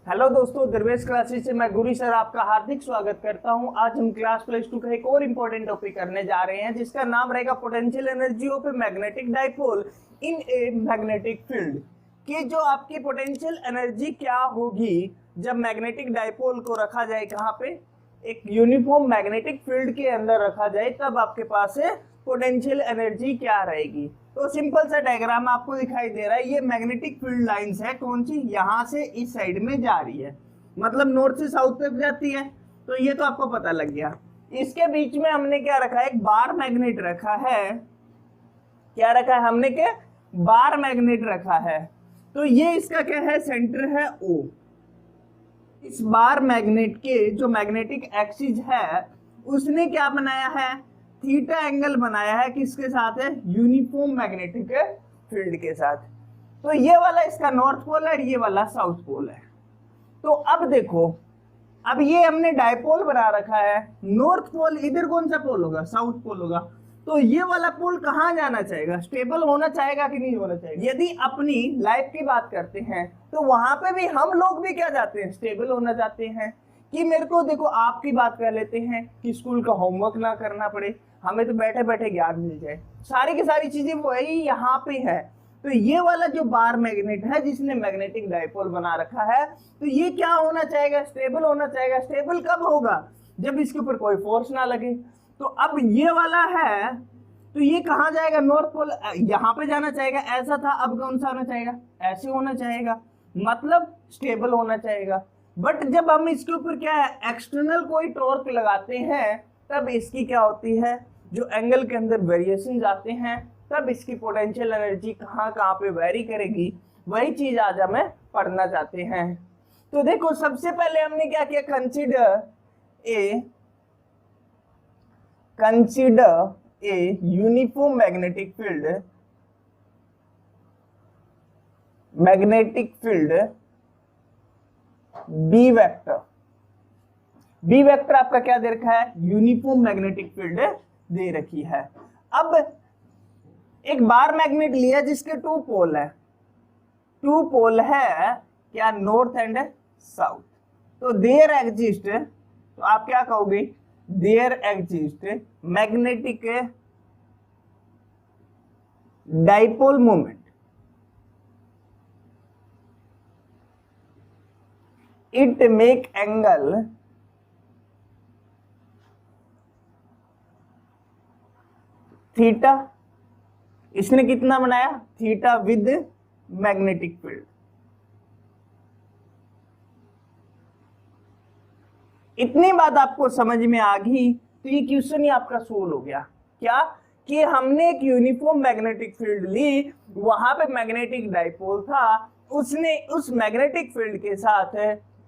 Hello दोस्तों, दरवेश classes से मैं गुरी सर आपका हार्दिक स्वागत करता हूं। आज हम क्लास +2 का एक और इम्पोर्टेंट टॉपिक करने जा रहे हैं जिसका नाम रहेगा potential energy of a magnetic dipole in a magnetic field. कि जो आपकी पोटेंशियल एनर्जी क्या होगी जब मैग्नेटिक डाइपोल को रखा जाए कहाँ पे, एक यूनिफॉर्म मैग्नेटिक फील्ड के अंदर रखा जाए, तब आपके पास पोटेंशियल एनर्जी क्या रहेगी। तो सिंपल सा डायग्राम आपको दिखाई दे रहा है। ये मैग्नेटिक फील्ड लाइंस है, कौन सी, यहाँ से इस साइड में जा रही है, मतलब नॉर्थ से साउथ तक जाती है। तो ये तो आपको पता लग गया। इसके बीच में हमने क्या रखा है, एक बार मैग्नेट रखा है। क्या रखा है हमने, के बार मैग्नेट रखा है। तो ये इसका क्या है, सेंटर है O। इस बार मैग्नेट के जो मैग्नेटिक एक्सिस है उसने क्या बनाया है, थीटा एंगल बनाया है। किसके साथ है, यूनिफॉर्म मैग्नेटिक फील्ड के साथ। तो ये वाला इसका नॉर्थ पोल है, ये वाला साउथ पोल है। तो अब देखो, अब ये हमने डाइपोल बना रखा है। नॉर्थ पोल इधर कौन सा पोल होगा, साउथ पोल होगा। तो ये वाला पोल कहाँ जाना चाहेगा, स्टेबल होना चाहेगा कि नहीं होना चाहेगा। यदि अपनी लाइफ की बात करते हैं तो वहां पे भी हम लोग भी क्या चाहते हैं, स्टेबल होना चाहते हैं। कि मेरे को देखो, आपकी बात कर लेते हैं कि स्कूल का होमवर्क ना करना पड़े, हमें तो बैठे बैठे ज्ञान मिल जाए, सारी की सारी चीजें वही यहाँ पे है। तो ये वाला जो बार मैग्नेट है जिसने मैग्नेटिक डाइपोल बना रखा है, तो ये क्या होना चाहेगा, स्टेबल होना चाहेगा। स्टेबल कब होगा, जब इसके ऊपर कोई फोर्स ना लगे। तो अब ये वाला है, तो ये कहाँ जाएगा, नॉर्थ पोल यहाँ पे जाना चाहेगा। ऐसा था, अब कौन सा होना चाहेगा, ऐसे होना चाहेगा, मतलब स्टेबल होना चाहेगा। बट जब हम इसके ऊपर क्या है, एक्सटर्नल कोई टॉर्क लगाते हैं, तब इसकी क्या होती है, जो एंगल के अंदर वेरिएशन आते हैं, तब इसकी पोटेंशियल एनर्जी कहाँ कहाँ पे वेरी करेगी। वही चीज आज हमें पढ़ना चाहते हैं। तो देखो, सबसे पहले हमने क्या किया, consider a uniform magnetic field B vector आपका क्या दे रखा है, यूनिफॉर्म मैग्नेटिक फील्ड दे रखी है। अब एक बार मैग्नेट लिया जिसके टू पोल है क्या, नॉर्थ एंड साउथ। तो देयर एग्जिस्ट, तो आप क्या कहोगे, there exist magnetic dipole moment. It make angle theta, इसने कितना बनाया, थीटा विद मैग्नेटिक फील्ड। इतनी बात आपको समझ में आ गई तो ये क्वेश्चन ही आपका सोल्व हो गया। क्या कि हमने एक यूनिफॉर्म मैग्नेटिक फील्ड ली, वहां पे मैग्नेटिक डाइपोल था, उसने उस मैग्नेटिक फील्ड के साथ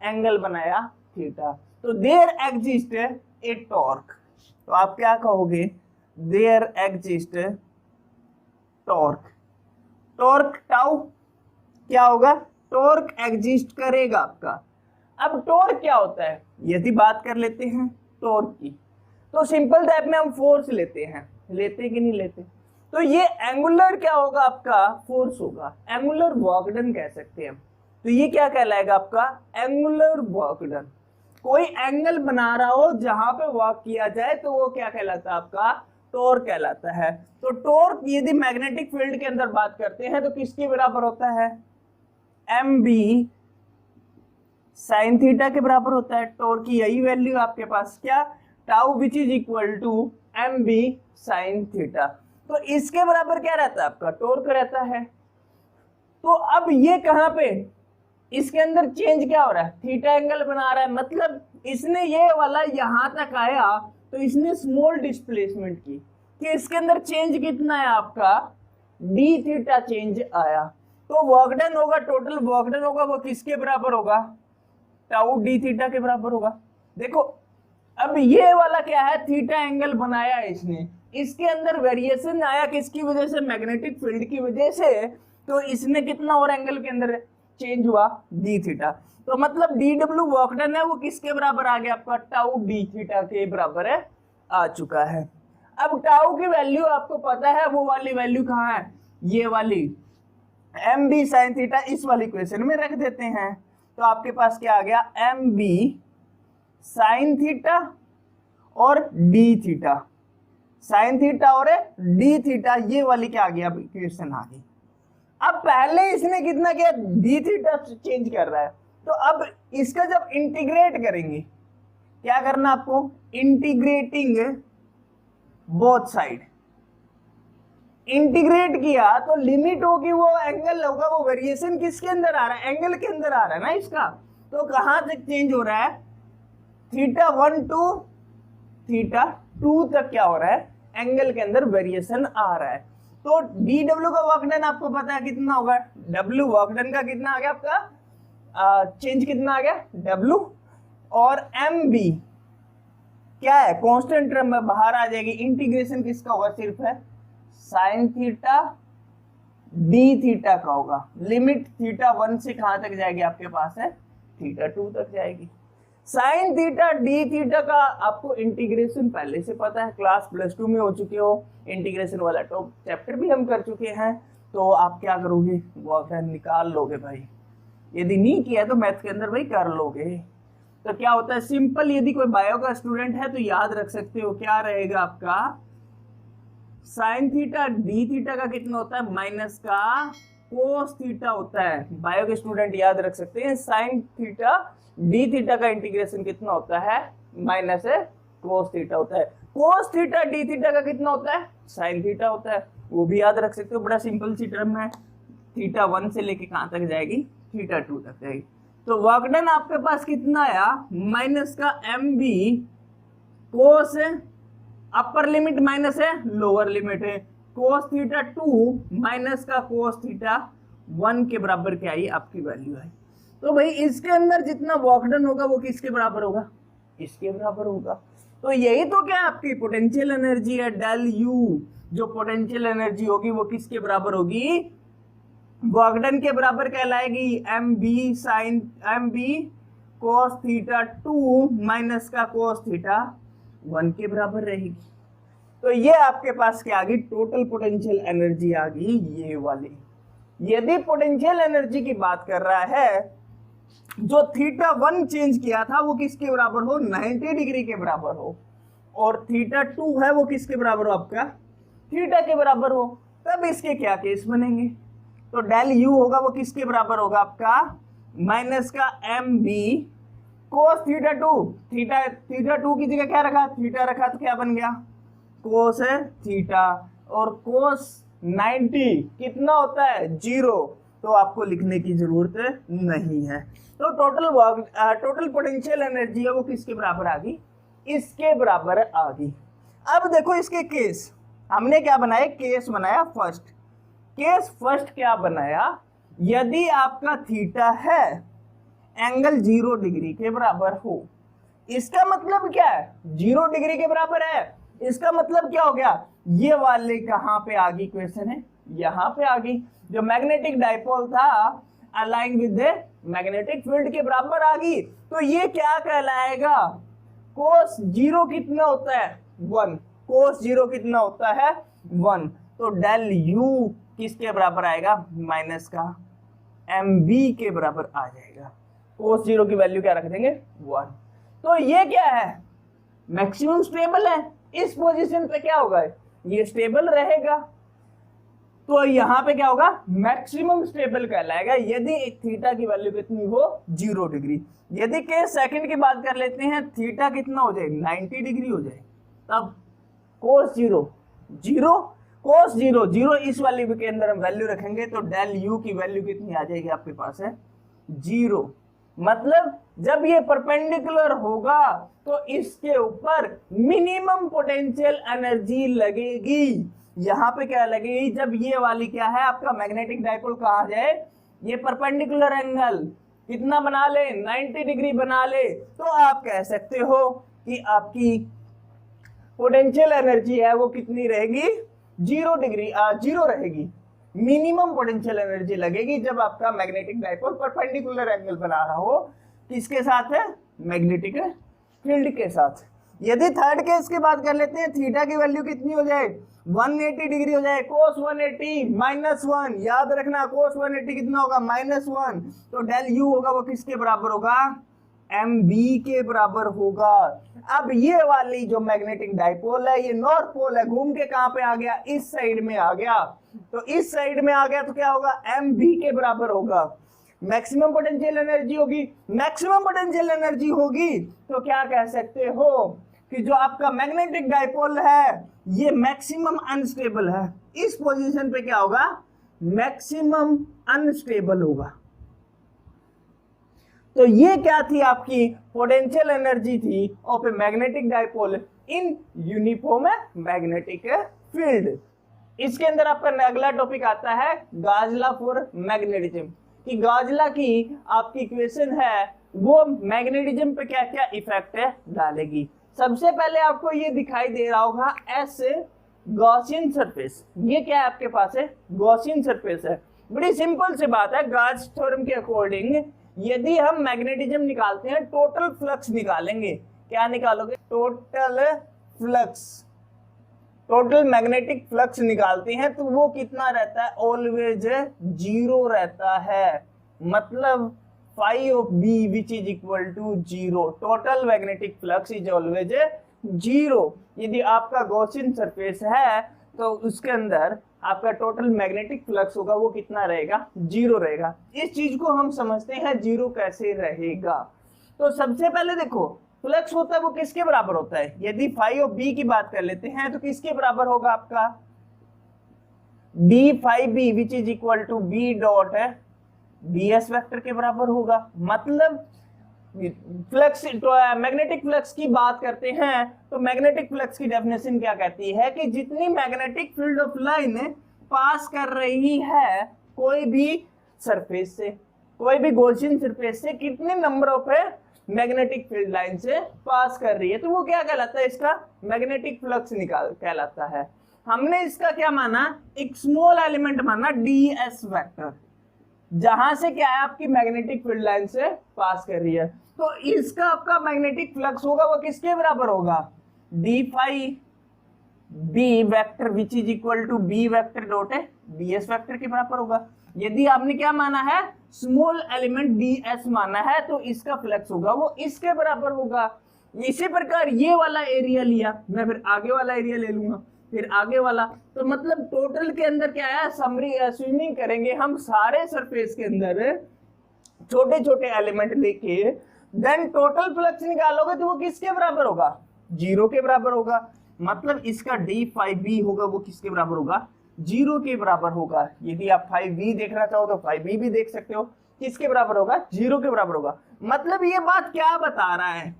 एंगल बनाया थीटा। तो देयर एग्जिस्ट ए टॉर्क। तो आप क्या कहोगे, देयर एग्जिस्ट टॉर्क टाउ क्या होगा, टॉर्क एग्जिस्ट करेगा आपका। अब टॉर्क क्या होता है, यदि बात कर लेते हैं टॉर्क की, तो सिंपल टाइप में हम फोर्स लेते कि नहीं लेते। तो ये एंगुलर क्या होगा, आपका फोर्स होगा, एंगुलर वर्क डन कह सकते हैं। तो ये क्या कहलाएगा आपका, एंगुलर वर्क डन। कोई एंगल बना रहा हो जहां पे वर्क किया जाए तो वो क्या कहलाता है, आपका टॉर्क कहलाता है। तो टॉर्क यदि मैग्नेटिक फील्ड के अंदर बात करते हैं तो किसके बराबर होता है, एम बी साइन थीटा के बराबर होता है। टॉर्क की यही वैल्यू आपके पास, क्या, tau which is equal to M B sine theta. तो इसके बराबर क्या रहता है, आपका टॉर्क रहता है। तो अब ये कहां पे, इसके अंदर चेंज क्या हो रहा है, थीटा एंगल बना रहा है, मतलब इसने ये वाला यहां तक आया तो इसने स्मॉल डिस्प्लेसमेंट की, कि इसके अंदर चेंज कितना है आपका, डी थीटा चेंज आया। तो वर्क डन होगा, टोटल वर्क डन होगा, वो किसके बराबर होगा, टाउ डी थीटा के बराबर होगा। देखो अब ये वाला क्या है, थीटा एंगल बनाया है इसने, इसके अंदर वेरिएशन आया किसकी वजह से, मैग्नेटिक फील्ड की वजह से। तो इसमें कितना और एंगल के अंदर चेंज हुआ, डी थीटा। तो मतलब डी डब्ल्यू वर्क डन है वो किसके बराबर आ गया, आपका टाउ डी थीटा के बराबर है, आ चुका है। अब टाउ की वैल्यू आपको पता है, वो वाली वैल्यू कहाँ है, ये वाली एम बी साइन थीटा, इस वाली इक्वेशन में रख देते हैं। तो आपके पास क्या आ गया, एम बी साइन थीटा और डी थीटा, साइन थीटा और डी थीटा, ये वाली क्या आ गई अब इक्वेशन आ गई। अब पहले इसने कितना किया, डी थीटा चेंज कर रहा है, तो अब इसका जब इंटीग्रेट करेंगे, क्या करना आपको, इंटीग्रेटिंग बोथ साइड, इंटीग्रेट किया तो लिमिट होगी, वो एंगल होगा, वो वेरिएशन किसके अंदर आ रहा है, एंगल के अंदर आ रहा है ना इसका, तो कहां तक चेंज हो रहा है, थीटा 1 टू थीटा 2 तक क्या हो रहा है, एंगल के अंदर वेरिएशन आ रहा है। तो डी डब्ल्यू का वर्क डन आपको पता है कितना होगा, डब्ल्यू वर्क डन का कितना आ गया आपका, चेंज कितना आ गया डब्ल्यू, और एम बी क्या है, कांस्टेंट टर्म में बाहर आ जाएगी, इंटीग्रेशन किसका होगा, सिर्फ है साइन थीटा डी थीटा का होगा, लिमिट थीटा 1 से कहां तक जाएगी आपके पास है, थीटा 2 तक जाएगी। साइन थीटा डी थीटा का आपको इंटीग्रेशन पहले से पता है, क्लास +2 में हो चुके हो, इंटीग्रेशन वाला तो चैप्टर भी हम कर चुके हैं, तो आप क्या करोगे, वो निकाल लोगे भाई, यदि नहीं किया तो मैथ के अंदर भाई कर लोगे। तो क्या होता है सिंपल, यदि कोई बायो का स्टूडेंट है तो याद रख सकते हो, क्या रहेगा आपका, साइन थीटा डी थीटा का कितना होता है, माइनस का कोस थीटा होता है। बायो के स्टूडेंट याद रख सकते हैं, साइन थीटा डी थीटा का इंटीग्रेशन कितना होता है, माइनस कोस थीटा होता है। कोस थीटा डी थीटा का कितना होता है, साइन थीटा होता है, वो भी याद रख सकते हो, बड़ा सिंपल सी टर्म है, थीटा 1 से लेके कहां तक जाएगी, थीटा 2 तक जाएगी। तो वर्क डन आपके पास कितना आया, माइनस का एम बी कोस अपर लिमिट माइनस है लोअर लिमिट है, कोस थीटा 2 माइनस का कोस थीटा 1 के बराबर क्या आई आपकी वैल्यू है। तो भाई इसके अंदर जितना वर्क डन होगा वो किसके बराबर होगा, इसके बराबर होगा। तो यही तो क्या आपकी पोटेंशियल एनर्जी है, डेल यू, जो पोटेंशियल एनर्जी होगी वो किसके बराबर होगी, वर्क डन के बराबर कहलाएगी, M B sine M B cos theta 2 minus का कोस थीटा 1 के बराबर रहेगी। तो ये आपके पास क्या आ गई, टोटल पोटेंशियल एनर्जी आ गई ये वाली। यदि पोटेंशियल एनर्जी की बात कर रहा है, जो थीटा 1 चेंज किया था वो किसके बराबर हो, 90 डिग्री के बराबर हो, और थीटा 2 है वो किसके बराबर हो आपका, थीटा के बराबर हो, तब इसके क्या केस बनेंगे, तो डेल यू होगा वो किसके बराबर होगा आपका, माइनस का M B cos theta 2, theta 2 की जगह क्या रखा, थीटा रखा, तो क्या बन गया, कोस है थीटा, और कोस 90 कितना होता है 0, तो आपको लिखने की जरूरत नहीं है। तो टोटल पोटेंशियल एनर्जी है वो किसके बराबर आ गई, इसके बराबर आ गई। अब देखो इसके केस, हमने क्या बनाया, केस बनाया फर्स्ट। केस फर्स्ट क्या बनाया, यदि आपका थीटा है एंगल 0 डिग्री के बराबर हो, इसका मतलब क्या है, 0 डिग्री के बराबर है, इसका मतलब क्या हो गया, ये वाले कहां पे आ गई क्वेश्चन है, यहां पे आ गई, जो मैग्नेटिक डाइपोल था अलाइन विद मैग्नेटिक फील्ड के बराबर आ गई। तो ये क्या कहलाएगा, कोस 0 कितना होता है 1, कोस 0 कितना होता है 1, तो डेल यू किसके बराबर आएगा, माइनस का एम बी के बराबर आ जाएगा, कोस 0 की वैल्यू क्या रख देंगे 1। तो ये क्या है, मैक्सिमम स्टेबल है, इस पोजीशन पे क्या होगा, ये स्टेबल रहेगा, तो यहाँ पे क्या होगा, मैक्सिमम स्टेबल कहलाएगा यदि थीटा की वैल्यू कितनी हो 0 डिग्री। यदि के सेकंड की बात कर लेते हैं, थीटा कितना हो जाए 90 डिग्री हो जाए, तब कोस 0 0, कोस 0 0, इस वाली के अंदर हम वैल्यू रखेंगे, तो डेल यू की वैल्यू कितनी आ जाएगी आपके पास है 0। मतलब जब ये परपेंडिकुलर होगा तो इसके ऊपर मिनिमम पोटेंशियल एनर्जी लगेगी। यहाँ पे क्या लगेगी, जब ये वाली क्या है आपका मैग्नेटिक डाइपोल कहा जाए, ये परपेंडिकुलर एंगल कितना बना ले 90 डिग्री बना ले, तो आप कह सकते हो कि आपकी पोटेंशियल एनर्जी है वो कितनी रहेगी 0 डिग्री 0 रहेगी। मिनिमम पोटेंशियल एनर्जी लगेगी जब आपका मैग्नेटिक डाइपोल परपेंडिकुलर एंगल बना रहा हो, किसके साथ है, मैग्नेटिक फील्ड के साथ। यदि थर्ड केस की बात कर लेते हैं, थीटा की वैल्यू कितनी हो जाए, 180 डिग्री हो जाए, cos 180 -1, याद रखना cos 180 कितना होगा -1, तो डेल यू होगा वो किसके बराबर होगा, mb के बराबर होगा। अब ये वाली जो मैग्नेटिक डाइपोल है ये नॉर्थ पोल है, घूम के कहां पे आ गया, इस साइड में आ गया, तो इस साइड में आ गया तो क्या होगा, mb के बराबर होगा। मैक्सिमम पोटेंशियल एनर्जी होगी, मैक्सिमम पोटेंशियल एनर्जी होगी तो क्या कह सकते हो कि जो आपका मैग्नेटिक डाइपोल है ये मैक्सिमम अनस्टेबल है, इस पोजीशन पे क्या होगा, मैक्सिमम अनस्टेबल होगा। तो ये क्या थी आपकी पोटेंशियल एनर्जी थी of a magnetic dipole in uniform magnetic field. इसके अंदर आपका अगला टॉपिक आता है गाजला फॉर मैग्नेटिज्म, कि गाजला की आपकी इक्वेशन है वो मैग्नेटिज्म पे क्या क्या इफेक्ट डालेगी। सबसे पहले आपको ये दिखाई दे रहा होगा एस गॉसियन सरफेस, ये क्या है आपके पास है, गॉसियन सरफेस है। बड़ी सिंपल सी बात है, गाज थ्योरम के अकॉर्डिंग यदि हम मैग्नेटिज्म निकालते हैं टोटल फ्लक्स निकालेंगे, क्या निकालोगे, total flux, total magnetic flux निकालते हैं तो वो कितना रहता है, ऑलवेज 0 रहता है, मतलब phi of b which is equal to 0, total magnetic flux is always 0। यदि आपका गॉसियन सरफेस है तो उसके अंदर आपका टोटल मैग्नेटिक फ्लक्स होगा वो कितना रहेगा, 0 रहेगा। इस चीज को हम समझते हैं 0 कैसे रहेगा। तो सबसे पहले देखो फ्लक्स होता है वो किसके बराबर होता है, यदि phi of b की बात कर लेते हैं तो किसके बराबर होगा आपका, d phi b which is equal to b dot bs vector के बराबर होगा। मतलब फ्लक्स, मैग्नेटिक फ्लक्स की बात करते हैं तो मैग्नेटिक फ्लक्स की डेफिनेशन क्या कहती है कि जितनी मैग्नेटिक फील्ड ऑफ लाइन पास कर रही है कोई भी सरफेस से, कोई भी गॉसियन सरफेस से कितने number of magnetic field line से पास कर रही है, तो वो क्या कहलाता है, इसका मैग्नेटिक फ्लक्स कहलाता है। हमने इसका क्या माना, एक स्मॉल एलिमेंट माना ds वेक्टर, जहां से क्या है आपकी मैग्नेटिक फील्ड लाइन से पास कर रही है, तो इसका आपका मैग्नेटिक फ्लक्स होगा वो किसके बराबर होगा, d phi b vector which is equal to b vector dot bs vector के बराबर होगा। यदि आपने क्या माना है, स्मॉल एलिमेंट ds माना है तो इसका फ्लक्स होगा वो इसके बराबर होगा। इसी प्रकार ये वाला एरिया लिया, मैं फिर आगे वाला एरिया ले लूंगा, फिर आगे वाला, तो मतलब टोटल के अंदर क्या है, स्विमिंग करेंगे हम सारे सरफेस के अंदर छोटे छोटे एलिमेंट लेके, देन टोटल फ्लक्स निकालोगे तो वो किसके बराबर होगा, 0 के बराबर होगा। मतलब इसका d phi b होगा वो किसके बराबर होगा, 0 के बराबर होगा। यदि आप phi v देखना चाहो तो phi b भी देख सकते हो, किसके बराबर होगा, 0 के बराबर होगा। मतलब ये बात क्या बता रहा है,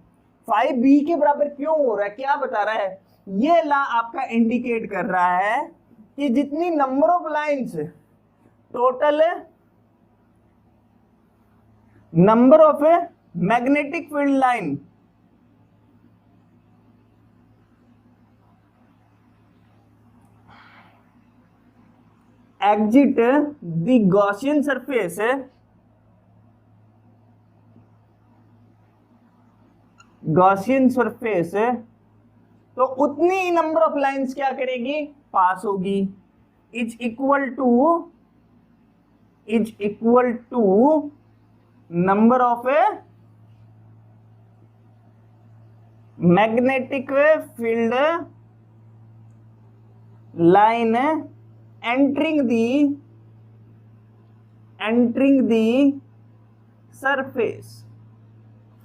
phi b के बराबर क्यों हो रहा है, क्या बता रहा है, ये ला आपका इंडिकेट कर रहा है कि जितनी number of lines, total number of magnetic field line exit the Gaussian surface, Gaussian surface, तो उतनी नंबर ऑफ लाइंस क्या करेगी, पास होगी, is equal to number of magnetic field line entering the surface.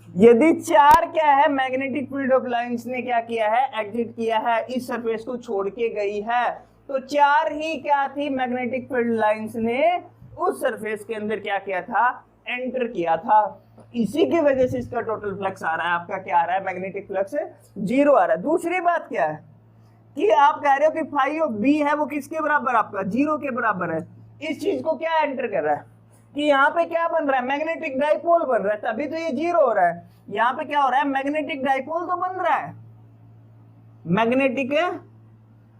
यदि 4 क्या है, मैग्नेटिक फील्ड ऑफ लाइंस ने क्या किया है, एग्जिट किया है, इस सरफेस को छोड़ के गई है, तो 4 ही क्या थी, मैग्नेटिक फील्ड लाइंस ने उस सरफेस के अंदर क्या किया था, एंटर किया था। इसी की वजह से इसका टोटल फ्लक्स आ रहा है, आपका क्या आ रहा है, मैग्नेटिक फ्लक्स 0 आ रहा है। दूसरी बात क्या है कि आप कह रहे हो कि phi of b है वो किसके बराबर, आपका 0 के बराबर है। इस चीज को क्या एंटर कर रहा है कि यहाँ पे क्या बन रहा है, मैग्नेटिक डाइपोल बन रहा है, तभी तो ये 0 हो रहा है। यहाँ पे क्या हो रहा है, मैग्नेटिक डाइपोल तो बन रहा है, मैग्नेटिक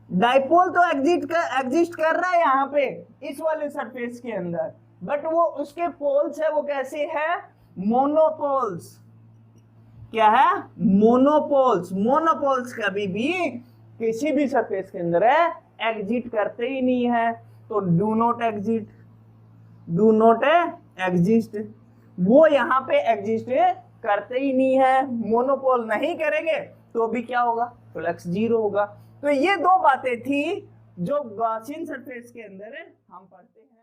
डाइपोल तो एग्जिस्ट कर रहा है यहाँ पे इस वाले सरफेस के अंदर, बट वो उसके पोल्स है वो कैसे है, मोनोपोल्स। क्या है, मोनोपोल्स। मोनोपोल्स कभी भी किसी भी सरफेस के अंदर है एग्जिट करते ही नहीं है, तो do not exit, do not exist, वो यहाँ पे एग्जिस्ट करते ही नहीं है, मोनोपोल नहीं करेंगे तो भी क्या होगा, फ्लक्स जीरो होगा। तो ये दो बातें थी जो गॉसियन सरफेस के अंदर हम पढ़ते हैं।